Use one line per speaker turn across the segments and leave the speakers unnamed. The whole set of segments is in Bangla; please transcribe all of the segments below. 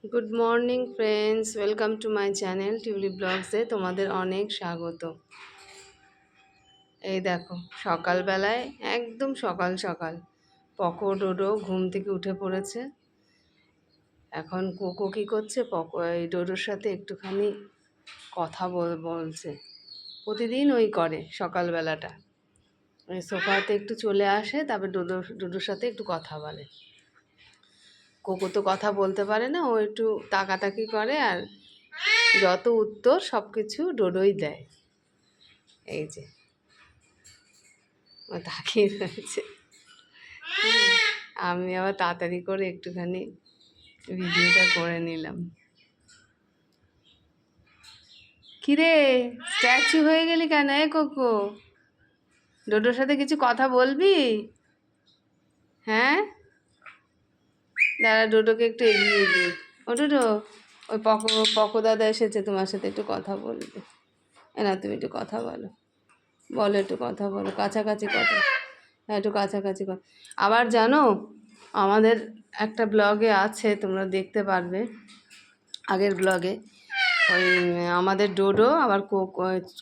Good morning friends, welcome to my channel টিউলি ব্লগসে তোমাদের অনেক স্বাগত। এই দেখো সকালবেলায় একদম সকাল সকাল পকো ডোডো ঘুম থেকে উঠে পড়েছে। এখন কোকো কী করছে, পকো এই ডোডোর সাথে একটুখানি কথা বলছে। প্রতিদিন ওই করে সকালবেলাটা, ওই সোফাতে একটু চলে আসে, তারপর ডোডোর সাথে একটু কথা বলে। কোকো তো কথা বলতে পারে না, ও একটু তাকাতাকি করে, আর যত উত্তর সব কিছু ডোডোই দেয়। এই যে ও তাকিয়ে রয়েছে। আমি আবার তাড়াতাড়ি করে একটুখানি ভিডিওটা করে নিলাম। কিরে, স্ট্যাচু হয়ে গেলি কেন? কোকো, ডোডোর সাথে কিছু কথা বলবি? হ্যাঁ, দাঁড়া, ডোডোকে একটু এগিয়ে দিই। ও ডোডো, ওই পকো দাদা এসেছে, তোমার সাথে একটু কথা বলবে। না, তুমি একটু কথা বলো, একটু কথা বলো, কাছাকাছি কথা। হ্যাঁ, একটু কাছাকাছি কথা। আবার জানো, আমাদের একটা ব্লগে আছে, তোমরা দেখতে পারবে আগের ব্লগে, ওই আমাদের ডোডো আবার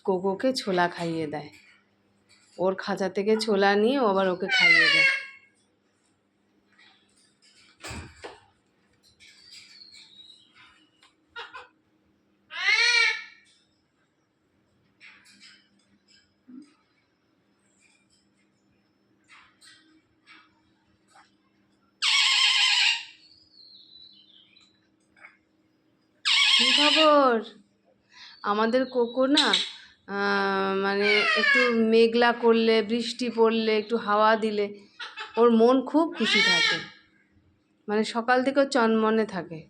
কোকোকে ছোলা খাইয়ে দেয়। ওর খাঁচা থেকে ছোলা নিয়ে ও আবার ওকে খাইয়ে দেয়। কী খবর? আমাদের কোকো না, মানে একটু মেঘলা করলে, বৃষ্টি পড়লে, একটু হাওয়া দিলে ওর মন খুব খুশি থাকে, মানে সকাল থেকে চনমনে থাকে।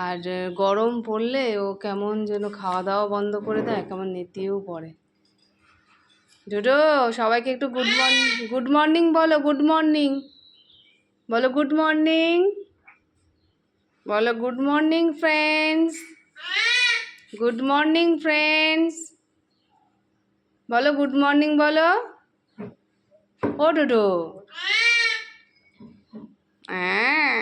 আর গরম পড়লে ও কেমন যেন খাওয়া দাওয়া বন্ধ করে দেয়, কেমন নেতিয়েও পড়ে। ডোডো, সবাইকে একটু গুড মর্নিং বলো, গুড মর্নিং বলো, গুড মর্নিং বলো, good morning friends, good morning friends বলো, গুড মর্নিং বলো। ও ডোডো, হ্যাঁ,